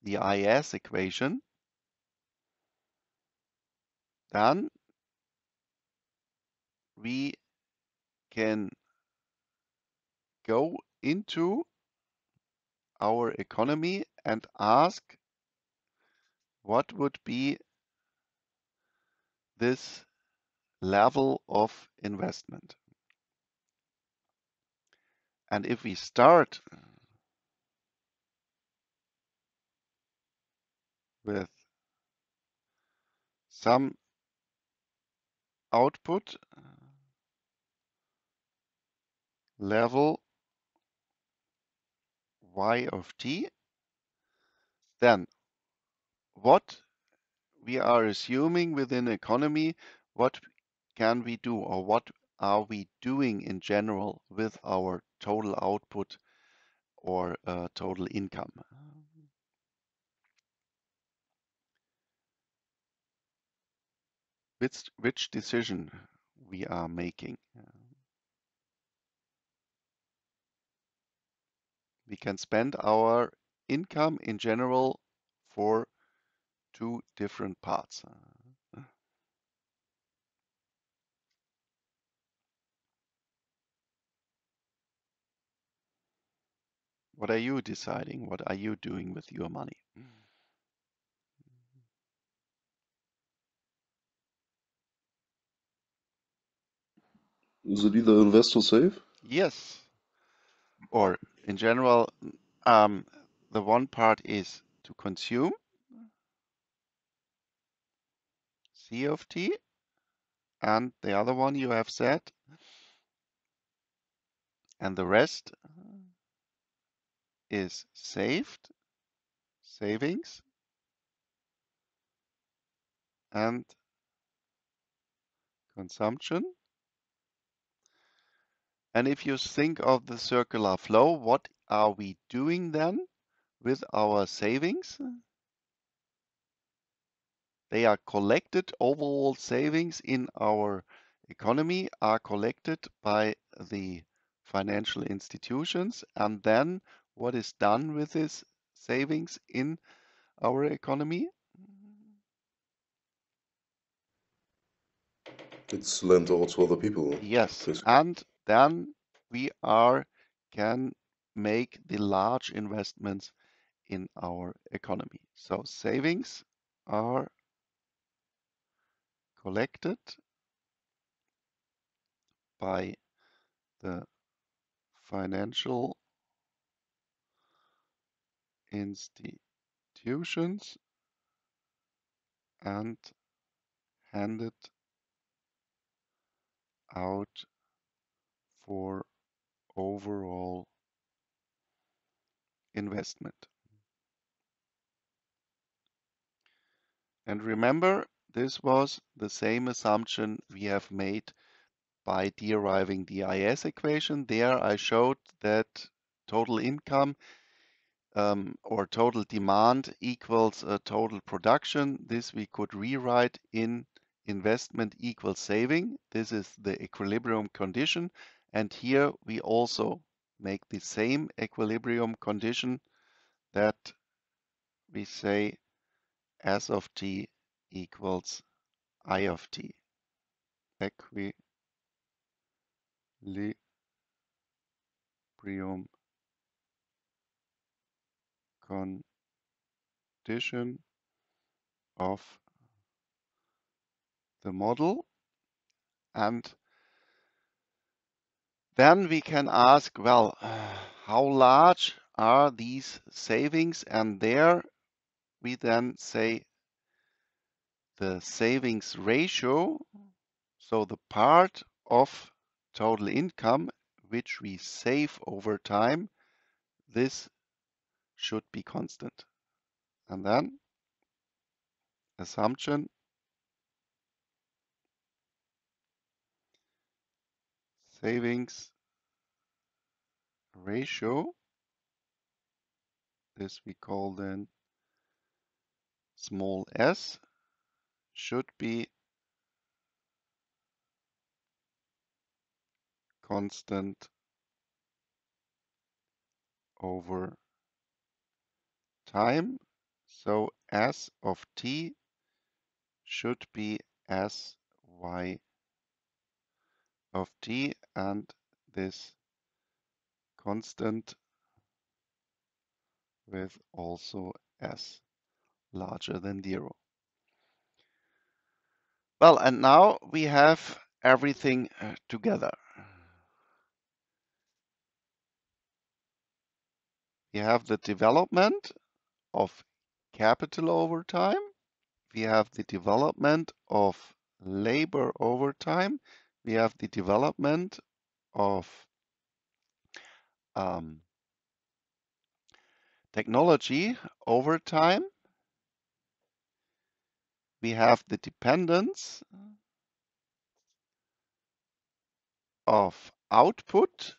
the IS equation, then we can go into our economy and ask what would be this level of investment. And if we start with some output level y of t, then what we are assuming within economy, what can we do, or what are we doing in general with our total output or total income? Which decision we are making? We can spend our income in general for two different parts. What are you deciding? What are you doing with your money? Is it either invest or save? Yes, or in general, um, the one part is to consume, C of t, and the other one you have set, and the rest is saved, savings, and consumption. And if you think of the circular flow, what are we doing then with our savings? They are collected, overall savings in our economy are collected by the financial institutions. And then what is done with this savings in our economy? It's lent out to other people, Yes, basically. and then we are can make the large investments in our economy. So savings are collected by the financial institutions and handed out for overall investment. And remember, this was the same assumption we have made by deriving the IS equation. There I showed that total income or total demand equals total production. This we could rewrite in investment equals saving. This is the equilibrium condition. And here we also make the same equilibrium condition that we say S of t equals I of t. Equilibrium condition of the model. And then we can ask, well, how large are these savings? And there we then say the savings ratio, so the part of total income which we save over time, this should be constant. And then assumption savings ratio, this we call then small s, should be constant over time. So S of t should be S y of t, and this constant with also S larger than 0. Well, and now we have everything together. We have the development of capital over time. We have the development of labor over time. We have the development of technology over time. We have the dependence of output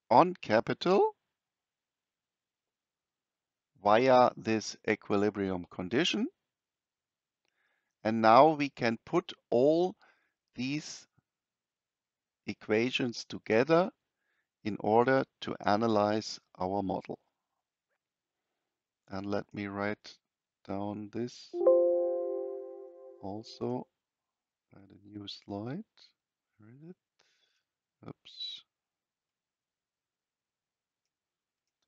on capital via this equilibrium condition. And now we can put all these equations together in order to analyze our model. And let me write down this also. Add a new slide. Where is it? Oops.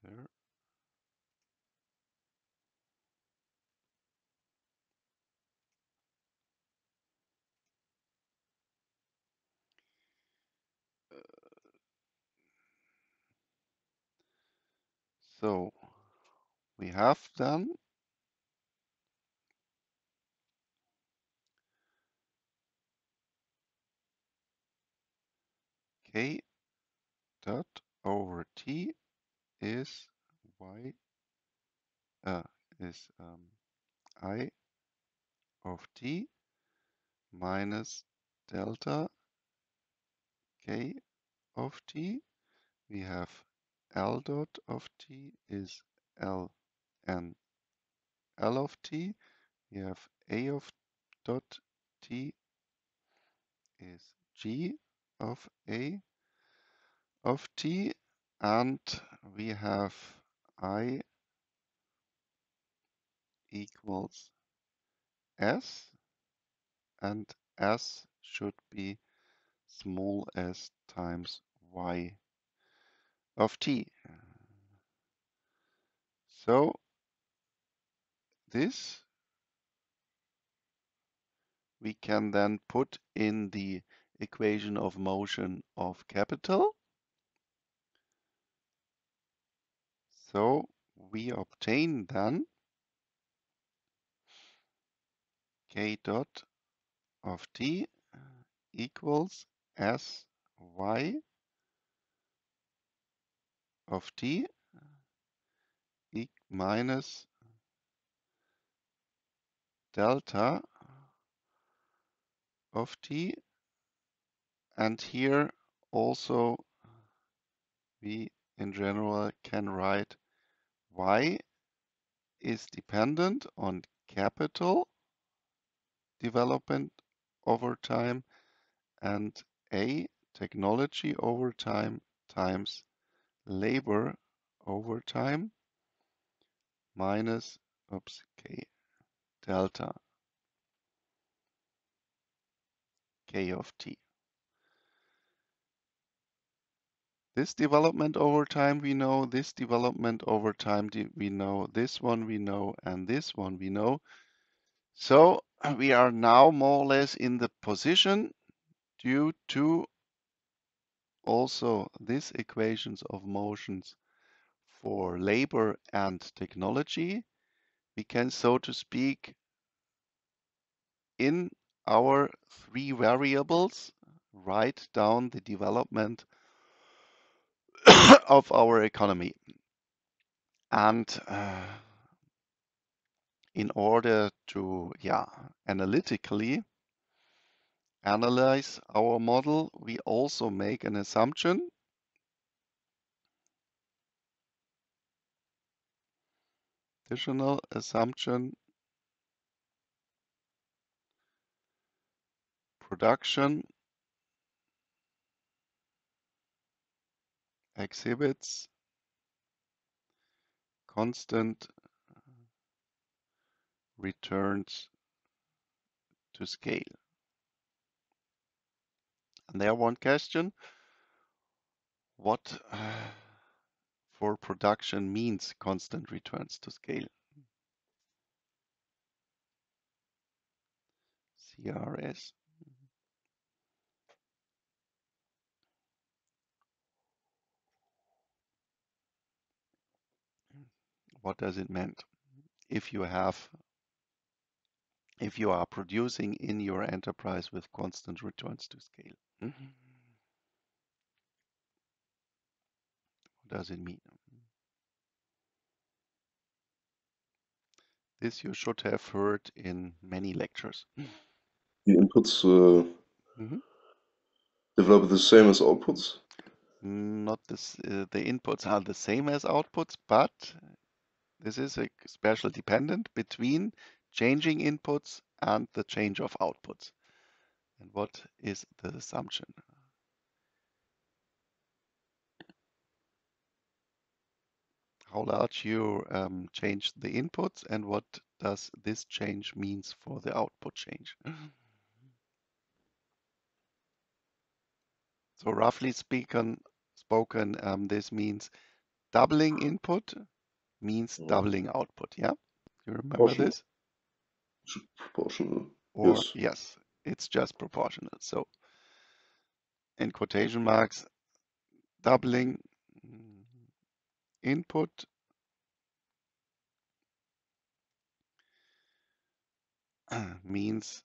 There. So we have then K dot over T is y is I of T minus delta K of T. We have L dot of T is L and L of T. We have A of dot T is G of A of T, and we have I equals S, and S should be small s times y of t. So this we can then put in the equation of motion of capital. So we obtain then k dot of t equals s y of t minus delta of t, and here also we in general can write y is dependent on capital development over time and A technology over time times labor over time minus K delta K of T. This development over time we know, this development over time we know, this one we know, and this one we know. So we are now more or less in the position due to also these equations of motions for labor and technology. We can, so to speak, in our three variables, write down the development of our economy. And in order to, analytically analyze our model, we also make an assumption. Additional assumption: production exhibits constant returns to scale. And there one question: what for production means constant returns to scale? CRS. What does it mean? If you are producing in your enterprise with constant returns to scale. What does it mean? This you should have heard in many lectures. The inputs Mhm. develop the same as outputs? Not this, the inputs are the same as outputs, but this is a special dependent between changing inputs and the change of outputs. And what is the assumption? How large you change the inputs, and what does this change means for the output change? So roughly spoken, this means doubling input means doubling output. Yeah, you remember Proportional. this? Proportional. Or Yes. yes, it's just proportional. So in quotation marks, doubling input means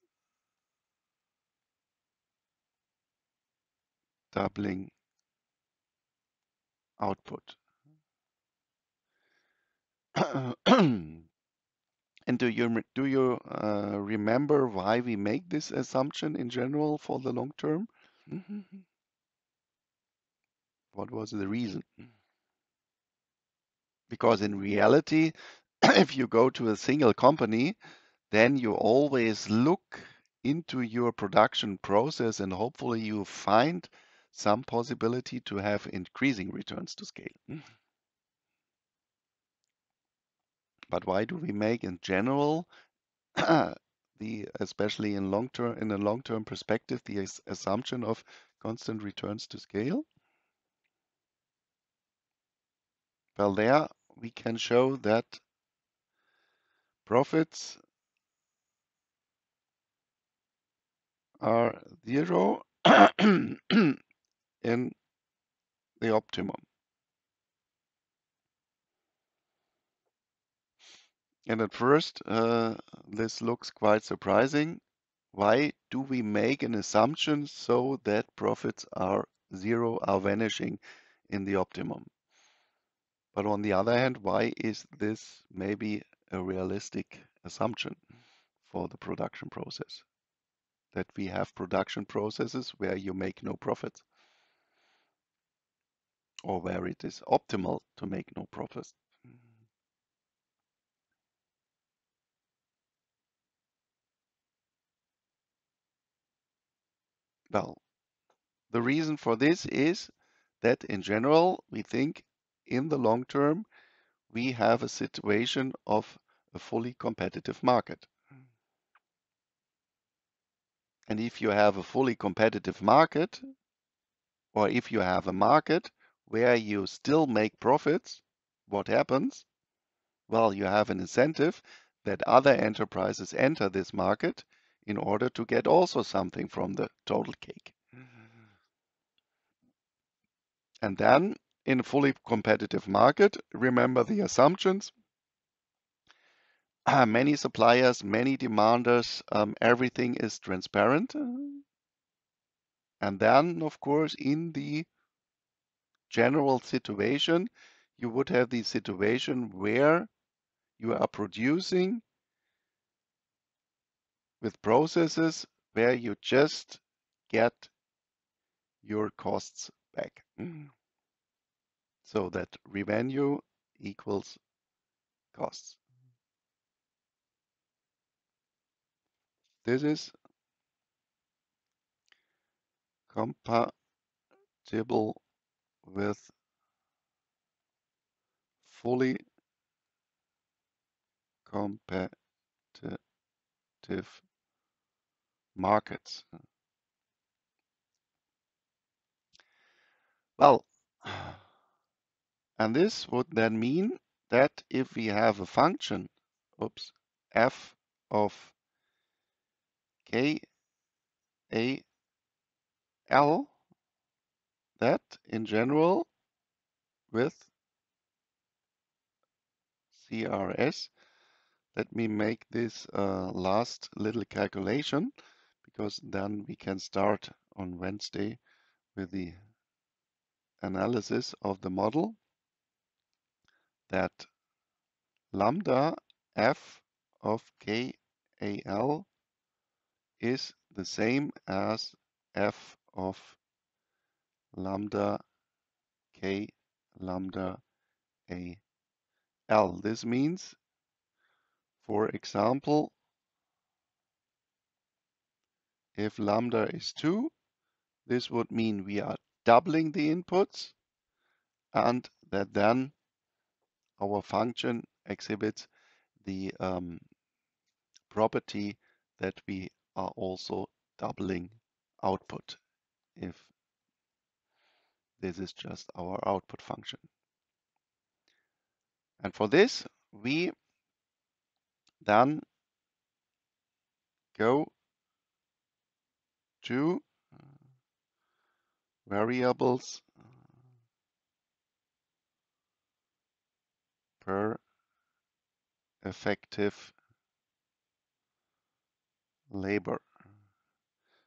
doubling output. And do you remember why we make this assumption in general for the long term? What was the reason? Because in reality, if you go to a single company, then you always look into your production process and hopefully you find some possibility to have increasing returns to scale. But why do we make in general especially in a long-term perspective, the assumption of constant returns to scale? Well, there we can show that profits are zero in the optimum. And at first, this looks quite surprising. Why do we make an assumption so that profits are zero, are vanishing in the optimum? But on the other hand, why is this maybe a realistic assumption for the production process? That we have production processes where you make no profits or where it is optimal to make no profits. Well, the reason for this is that in general, we think in the long term, we have a situation of a fully competitive market. And if you have a fully competitive market, or if you have a market where you still make profits, what happens? Well, you have an incentive that other enterprises enter this market in order to get also something from the total cake. And then in a fully competitive market, remember the assumptions. Many suppliers, many demanders, everything is transparent. And then, of course, in the general situation, you would have the situation where you are producing with processes where you just get your costs back. So that revenue equals costs. This is compatible with fully competitive markets. Well, and this would then mean that if we have a function, f of k a l, that in general with CRS, let me make this last little calculation because then we can start on Wednesday with the analysis of the model, that lambda f of KAL is the same as f of lambda k lambda AL. This means, for example, if lambda is 2, this would mean we are doubling the inputs and that then our function exhibits the property that we are also doubling output if this is just our output function. And for this, we then go to variables per effective labor.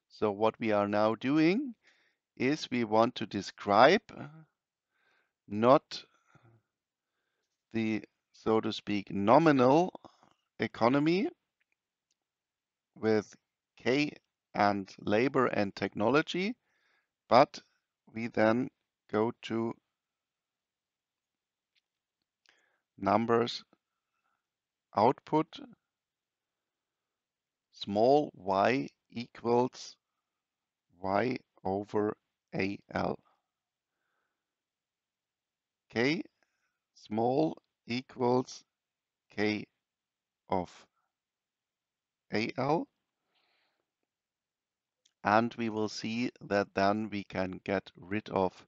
So what we are now doing is we want to describe not the, so to speak, nominal economy with K and labor and technology, but we then go to numbers output small y equals y over AL. K small equals K of AL, and we will see that then we can get rid of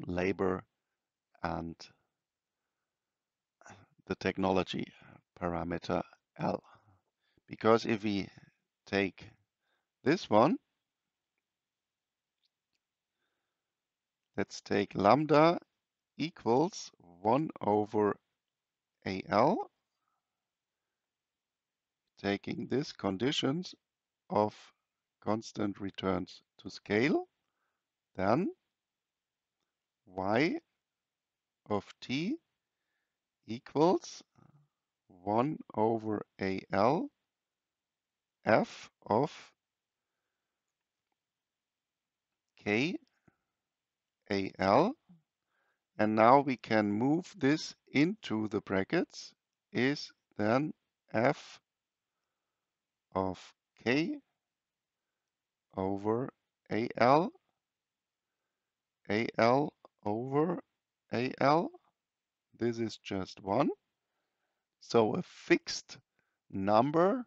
labor and the technology parameter L. Because if we take this one, let's take lambda equals 1 over AL, taking this conditions of constant returns to scale, then y of t equals 1 over AL f of k AL. And now we can move this into the brackets is then f of k over AL, AL over AL. This is just 1. So a fixed number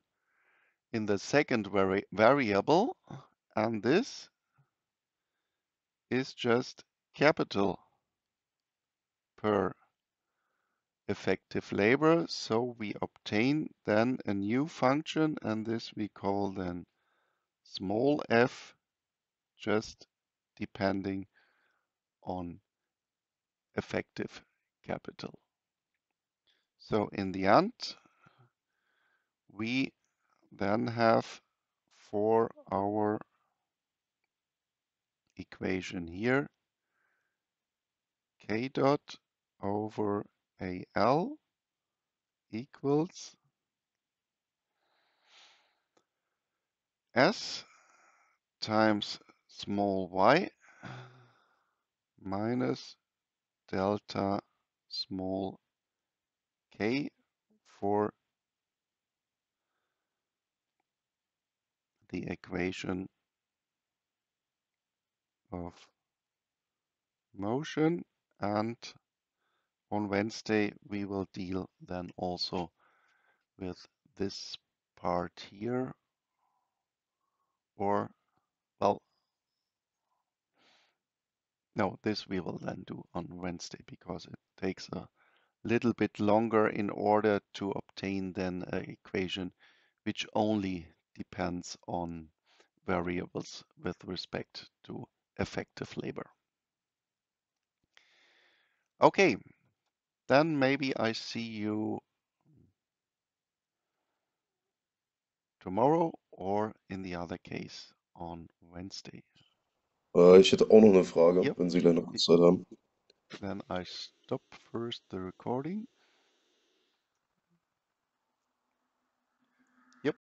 in the second variable, and this is just capital per effective labor. So we obtain then a new function, and this we call then small f, just depending on effective capital. So in the end, we then have for our equation here k dot over AL equals S times small y minus delta small k for the equation of motion. And on Wednesday, we will deal then also with this part here, or, well, no, this we will then do on Wednesday because it takes a little bit longer in order to obtain then an equation which only depends on variables with respect to effective labor. Okay, then maybe I see you tomorrow or in the other case on Wednesday. Ich hätte auch noch eine Frage, Yep, wenn Sie gleich noch kurz Zeit haben. then I stop first the recording.